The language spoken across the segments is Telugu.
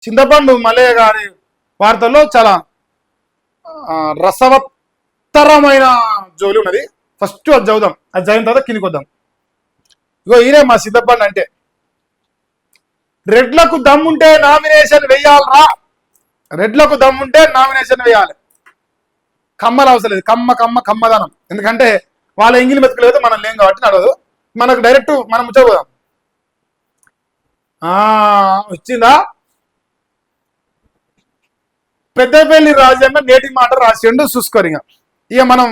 చింతపండు మల్లయ్య గారి వార్తల్లో చాలా రసవత్తరమైన జోలి ఉన్నది. ఫస్ట్ అది చదువుదాం, అది చదివిన తర్వాత కిందికి వద్దాం. ఇగో ఈయనే మా చింతపండు అంటే, రెడ్లకు దమ్ముంటే నామినేషన్ వెయ్యాలరా, రెడ్లకు దమ్ముంటే నామినేషన్ వేయాలి. కమ్మలు అవసరం లేదు, కమ్మ కమ్మ కమ్మదనం. ఎందుకంటే వాళ్ళ ఎంగిలి మెతుకు లేదు, మనం లేం కాబట్టి నడవదు. మనకు డైరెక్ట్ మనం ముచ్చపోదాం. వచ్చిందా? పెద్దపల్లి రాజన్న నేటి మాట రాసిండు, చూసుకోరు. ఇక మనం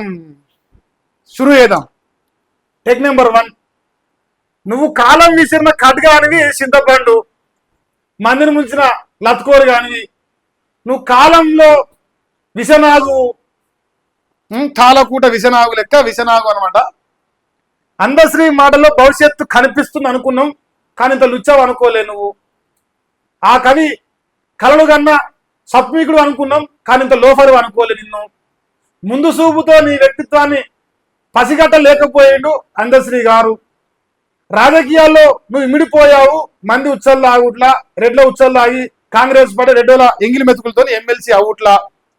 షురు చేద్దాం. టెక్ నెంబర్ 1, నువ్వు కాలం విసిరిన ఖడ్గానివి చింతపండు, మందిని ముంచిన లత్కోరు కానివి, నువ్వు కాలంలో విషనాగు, తాళకూట విషనాగు లెక్క విషనాగు అనమాట. అందశ్రీ మాటలో భవిష్యత్తు కనిపిస్తుంది అనుకున్నాం, కానీ ఇంత లుచ్చావు అనుకోలే నువ్వు. ఆ కవి కలలు కన్నా సత్మికుడు అనుకున్నాం, కానీ ఇంత లోఫరు అనుకోలే నిన్ను. ముందు చూపుతో నీ వ్యక్తిత్వాన్ని పసిగట్ట లేకపోయాడు అందశ్రీ గారు. రాజకీయాల్లో నువ్వు ఇమిడిపోయావు, మంది ఉచ్చల్లాగుట్లా, రెడ్ల ఉచ్చల్లాగి కాంగ్రెస్ పార్టీ రెడ్డోల ఎంగిలి మెతుకులతో ఎమ్మెల్సీ అవుట్లా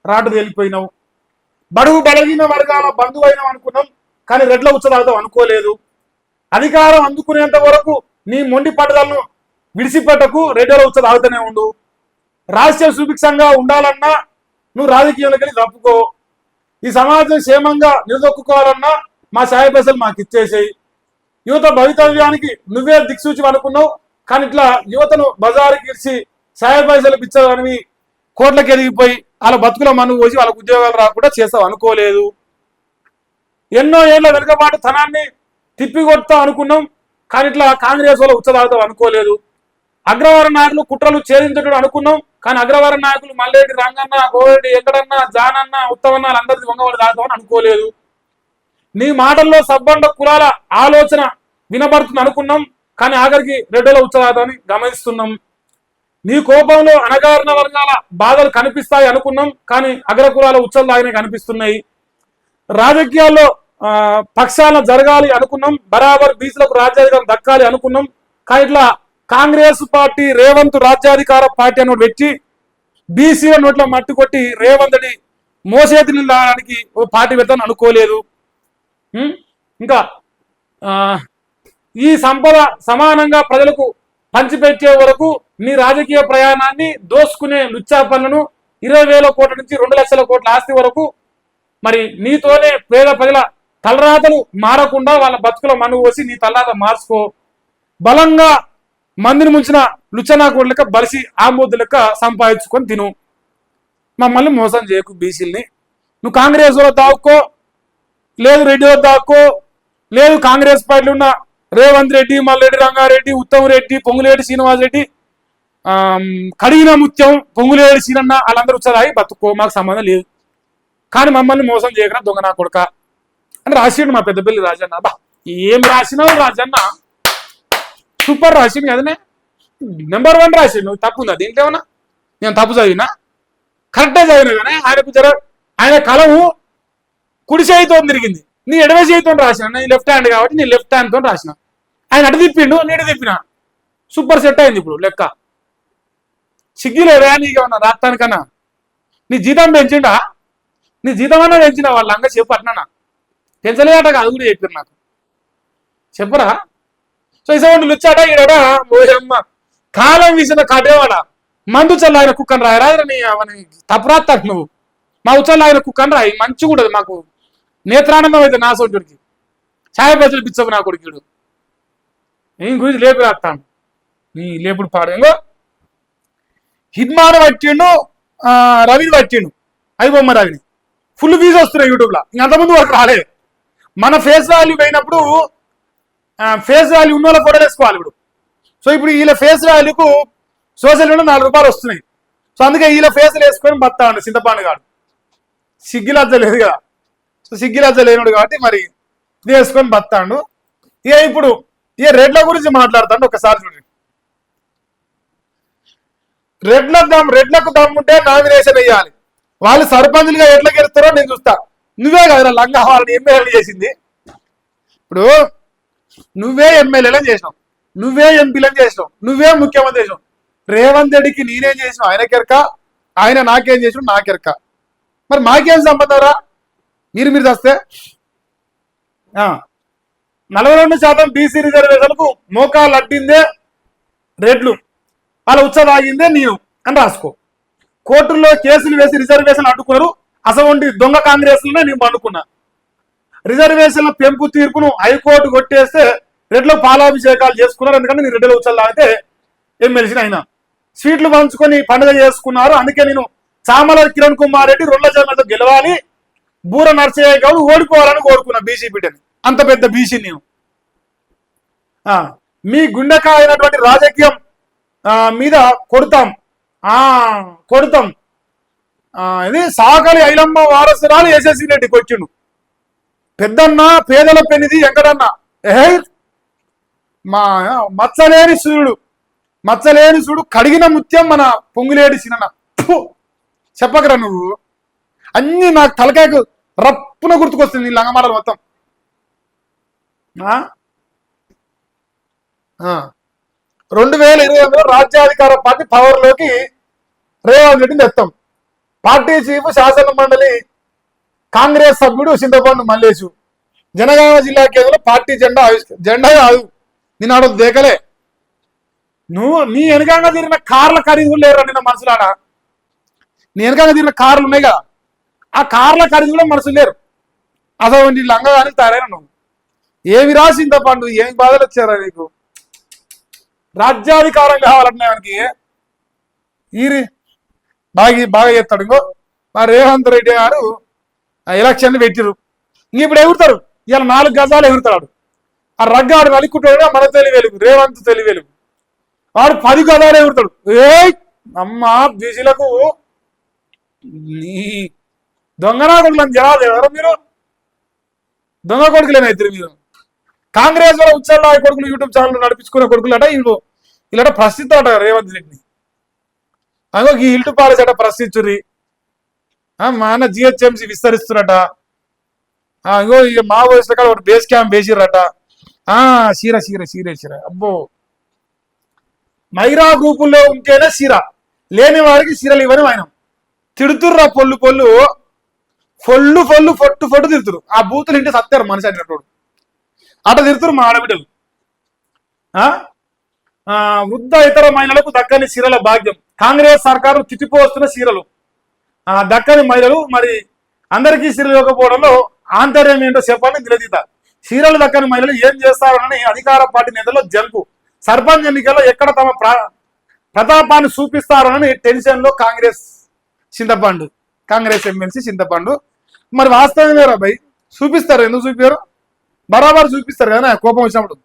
రాటు తేలిపోయినావు. బడుగు బలహీన వర్గాల బంధువు అయినావు అనుకున్నాం, కానీ రెడ్ల ఉచ్చలాగుతావు అనుకోలేదు. అధికారం అందుకునేంత వరకు నీ మొండి పట్టుదలను విడిచిపెట్టకు, రెడ్డోల ఉచ్చలాగుతూనే ఉండు. రాష్ట్రీయ సుభిక్షంగా ఉండాలన్నా నువ్వు రాజకీయంలోకి వెళ్ళి తప్పుకో. ఈ సమాజం క్షేమంగా నిలదొక్కుకోవాలన్నా మా సాయ పైసలు మాకు ఇచ్చేసేయి. యువత భవితవ్యానికి నువ్వే దిక్సూచి అనుకున్నావు, కానీ ఇట్లా యువతను బజారుకి ఇచ్చి సాయ పైసలు ఇచ్చావని కోట్లకి ఎదిగిపోయి వాళ్ళ బతుకుల మన్ను పోసి వాళ్ళకు ఉద్యోగాలు రాకుండా చేస్తావు అనుకోలేదు. ఎన్నో ఏళ్ల వెనుకబాటు ధనాన్ని తిప్పికొడతావు అనుకున్నాం, కానీ ఇట్లా కాంగ్రెస్ వాళ్ళు ఉచ్చదాగుతావు అనుకోలేదు. అగ్రవార నాయకులు కుట్రలు ఛేదించడం అనుకున్నాం, కానీ అగ్రవార నాయకులు మల్లేటి రంగన్న, గోరెడ్డి ఎక్కడన్నా, జానన్న, ఉత్తమన్న వాళ్ళందరిది వంగవాడు దాగుతామని అనుకోలేదు. నీ మాటల్లో సబ్బండ కులాల ఆలోచన వినబడుతుంది అనుకున్నాం, కానీ ఆఖరికి రెడ్డిల ఉచ్చదాగుతామని గమనిస్తున్నాం. నీ కోపంలో అణగారిన వర్గాల బాధలు కనిపిస్తాయి అనుకున్నాం, కానీ అగ్ర కులాల ఉచ్చల్లాగానే కనిపిస్తున్నాయి. రాజకీయాల్లో పక్షాల జరగాలి అనుకున్నాం, బరాబర్ బీసీలకు రాజ్యాధికారం దక్కాలి అనుకున్నాం, కానీ ఇట్లా కాంగ్రెస్ పార్టీ రేవంత్ రాజ్యాధికార పార్టీ అని పెట్టి బీసీల నోట్ల మట్టి కొట్టి రేవంత్ని మోసేతి నిలడానికి ఓ పార్టీ పెడతాను అనుకోలేదు. ఇంకా ఈ సంపద సమానంగా ప్రజలకు పంచిపెట్టే వరకు నీ రాజకీయ ప్రయాణాన్ని దోసుకునే లుచ్చా పనులను 20,000 కోట్ల నుంచి 2 లక్షల కోట్ల ఆస్తి వరకు మరి నీతోనే పేద ప్రజల తలరాతలు మారకుండా వాళ్ళ బతుకుల మన్ను పోసి నీ తలరాత మార్చుకో. బలంగా మందిని ముంచిన లుచ్చనా కోట్ల లెక్క బలిసి ఆంబోద్దు లెక్క సంపాదించుకొని తిను. మమ్మల్ని మోసం చేయకు బీసీల్ని. నువ్వు కాంగ్రెస్ లో దాక్కో, లేదు రెడ్డిలో దాక్కో, లేదు కాంగ్రెస్ పార్టీలో ఉన్న రేవంత్ రెడ్డి, మల్రెడ్డి రంగారెడ్డి, ఉత్తమ్ రెడ్డి, పొంగులేటి శ్రీనివాస్ రెడ్డి, కడిగిన ముత్యం, పొంగులేటి సీనన్న వాళ్ళందరూ వచ్చారాయి బతుకో, మాకు సంబంధం లేదు. కానీ మమ్మల్ని మోసం చేయకుండా దొంగ నా కొడుక అని రాసిండు మా పెద్దపల్లి రాజన్న. బా ఏం రాసినావు రాజన్న, సూపర్ రాసిండు కదనే, నెంబర్ 1 రాసిండు. తప్పు ఉందా దీంట్లో ఏమన్నా? నేను తప్పు చదివినా? కరెక్టే చదివినా. కానీ ఆయనకు ఆయన కలవు కుడి చేయితో తిరిగింది, నీ ఎడవ చేయితో రాసిన. నీ లెఫ్ట్ హ్యాండ్ కాబట్టి నీ లెఫ్ట్ హ్యాండ్ తో రాసిన. ఆయన అటు తిప్పిండు, నీటి తిప్పిన, సూపర్ సెట్ అయింది. ఇప్పుడు లెక్క సిగ్గులేదా నీకేమన్నా రాస్తానికన్నా? నీ జీతం పెంచిండా? నీ జీతం అన్నా పెంచిన వాళ్ళ అంగ చెప్పు అట్నా? పెంచలేదట, అది కూడా చెప్పారు నాకు, చెప్పరా? సో ఇసవంటి లుచ్చాట ఈడట మోయమ్మ కాలం వీసిన కాటేవాడ మందు చల్ల ఆయన కుక్కని రాయి రాదని అవని తప్పు రాస్తాడు నువ్వు. మా ఉచ్చల్ల ఆయన కుక్కని రాయి మంచిగా ఉండదు, మాకు నేత్రానందం అయితే నా సోటుడికి. ఛాయ పైసలు పిచ్చవు నా కొడుకుడు. నేను గురించి లేపి రాస్తాను, నీ లేపుడు పాడు. ఇంకో హిడ్మాన్ పట్టిండు, రవిని పట్టిండు, అవి బొమ్మ రవిని ఫుల్ వ్యూస్ వస్తున్నాయి యూట్యూబ్లో. ఇంకంతకుముందు వరకు రాలేదు. మన ఫేస్ వాల్యూ పోయినప్పుడు ఫేస్ వాల్యూ ఉన్న వాళ్ళ ఫోటోలు వేసుకోవాలి ఇప్పుడు. సో ఇప్పుడు వీళ్ళ ఫేస్ వాల్యూకు సోషల్ మీడియా 4 రూపాయలు వస్తున్నాయి. సో అందుకే వీళ్ళ ఫేస్లు వేసుకొని బతాడు చింతపాండు గాడు. సిగ్గిలజ్జ లేదు కదా, సో సిగ్గిలజ్జ లేనుడు కాబట్టి మరి ఇది వేసుకొని బతాడు. ఇక ఇప్పుడు ఇక రెడ్ల గురించి మాట్లాడతాడు. ఒకసారి చూడండి. రెడ్లకు దమ్ముంటే నామినేషన్ వేయాలి, వాళ్ళు సర్పంచులుగా ఎట్లా గెలుస్తారో నేను చూస్తా. నువ్వే కదా లంగా వాళ్ళని ఎమ్మెల్యేలు చేసింది. ఇప్పుడు నువ్వే ఎమ్మెల్యేలను చేసినావు, నువ్వే ఎంపీలను చేసినావు, నువ్వే ముఖ్యమంత్రి చేసినావు. రేవంత్ రెడ్డికి నేనేం చేసిన ఆయనకెరక, ఆయన నాకేం చేసిన నాకెరక. మరి మాకేం సంబంధం రా? మీరు చేస్తే 42% బీసీ రిజర్వేషన్లకు మోకాలు అడ్డిందే రెడ్లు, వాళ్ళ ఉత్సవాగిందే నేను అని రాసుకో. కోర్టుల్లో కేసులు వేసి రిజర్వేషన్లు అడ్డుకున్నారు. అసలు దొంగ కాంగ్రెస్లోనే నేను పండుకున్నా. రిజర్వేషన్ల పెంపు తీర్పును హైకోర్టు కొట్టేస్తే రెడ్లో పాలాభిషేకాలు చేసుకున్నారు. ఎందుకంటే నేను రెడ్డిలో ఉత్సవాలు అయితే ఎమ్మెల్సీని అయినా సీట్లు పంచుకొని పండుగ చేసుకున్నారు. అందుకే నేను చామల కిరణ్ కుమార్ రెడ్డి 2 జన్మలతో గెలవాలి, బూర నర్సయ్య గౌడ్ ఓడిపోవాలని కోరుకున్నా బీసీ బిడ్డని. అంత పెద్ద బీసీ నేను. మీ గుండెకాయ అయినటువంటి రాజకీయం మీద కొడతాం కొడతాం. ఇది సాకలి ఐలమ్మ వారసురాలు ఎస్ఎస్సీ రెడ్డికి వచ్చిండు. పెద్దన్న పేదల పెన్నిది వెంకటన్న మా మచ్చలేని సూడు కడిగిన ముత్యం మన పొంగులేడి సినన్న. చెప్పకరా నువ్వు, అన్ని నాకు తలకాయకు రప్పున గుర్తుకొస్తుంది నీ లంగమాటలు మొత్తం. 2020లో రాజ్యాధికార పార్టీ పవర్లోకి రేవంత్ రెడ్డిని తెస్తాం. పార్టీ చీఫ్ శాసన మండలి కాంగ్రెస్ సభ్యుడు చింతపండు మల్లేశు జనగామ జిల్లా కేంద్రంలో పార్టీ జెండా కాదు నేను ఆడ దేకలే. నీ వెనకంగా తిరిగిన కార్ల ఖరీదు లేరు నిన్న మనసులాడా. నీ వెనకంగా తిరిగిన కార్లు ఉన్నాయి కదా, ఆ కార్ల ఖరీదు కూడా మనసు లేరు. అసలు నీ లంగా కానీ తయారైన నువ్వు ఏమి రాసింద పండు, ఏమి బాధలు వచ్చారా నీకు? రాజ్యాధికారం కావాలంటే ఆయనకి బాగా చేస్తాడు. ఇంకో మా రేవంత్ రెడ్డి గారు ఎలక్షన్లు పెట్టిరు. ఇంక ఇప్పుడు ఎగురుతారు, ఇలా 4 గజాలు ఎగురుతాడు. ఆ రగ్గాడు నలుకుంటాడు, మన తెలివేలుగు రేవంత్ తెలివేలుగు వాడు 10 గజాలు ఎగురుతాడు. అమ్మ బీసీలకు నీ దొంగనా కొడుకులని జనాలు ఎవరు మీరు? దొంగ కొడుకులేనైతే మీరు. కాంగ్రెస్ లో ఉత్సవ కొడుకులు యూట్యూబ్ ఛానల్ నడిపించుకునే కొడుకులు అట ఇలాట ప్రశ్నిస్తా అట రేవంత్ రెడ్డిని. అగో ఈ ఇల్టు పాలసట ప్రశ్నించుర్రి. మా అన్న జిహెచ్ఎంసీ విస్తరిస్తున్నట. ఇంకో ఇక మా వయసులో కాదు ఒకటి బేస్ క్యాంప్ వేసిర్రట. చీర అబ్బో, మైరా గ్రూపుల్లో ఉంటేనే చీర, లేని వారికి చీరలు ఇవ్వని ఆయన తిడుతుర్రా. పొల్లు ఫొట్టు తిడుతురు. ఆ బూతులు ఇంటి సత్తారు మనిషి అనేటోడు అట తిడుతురు మా ఆడబిడ్డలు. వృద్ధ ఇతర మహిళలకు దక్కని చీరల భాగ్యం, కాంగ్రెస్ సర్కారు తిట్టిపోస్తున్న చీరలు దక్కని మహిళలు. మరి అందరికీ చీరలు ఇవ్వకపోవడంలో ఆంతర్యం ఏంటో చెప్పాలని నిలదీత. చీరలు దక్కని మహిళలు ఏం చేస్తారని అధికార పార్టీ నేతల్లో జంకు. సర్పంచ్ ఎన్నికల్లో ఎక్కడ తమ ప్రతాపాన్ని చూపిస్తారని టెన్షన్ లో కాంగ్రెస్ ఎమ్మెల్సీ చింతపండు. మరి వాస్తవమే రా భయ్, చూపిస్తారు. ఎందుకు చూపారు? బరాబర్ చూపిస్తారు కదా కోపం వచ్చినప్పుడు.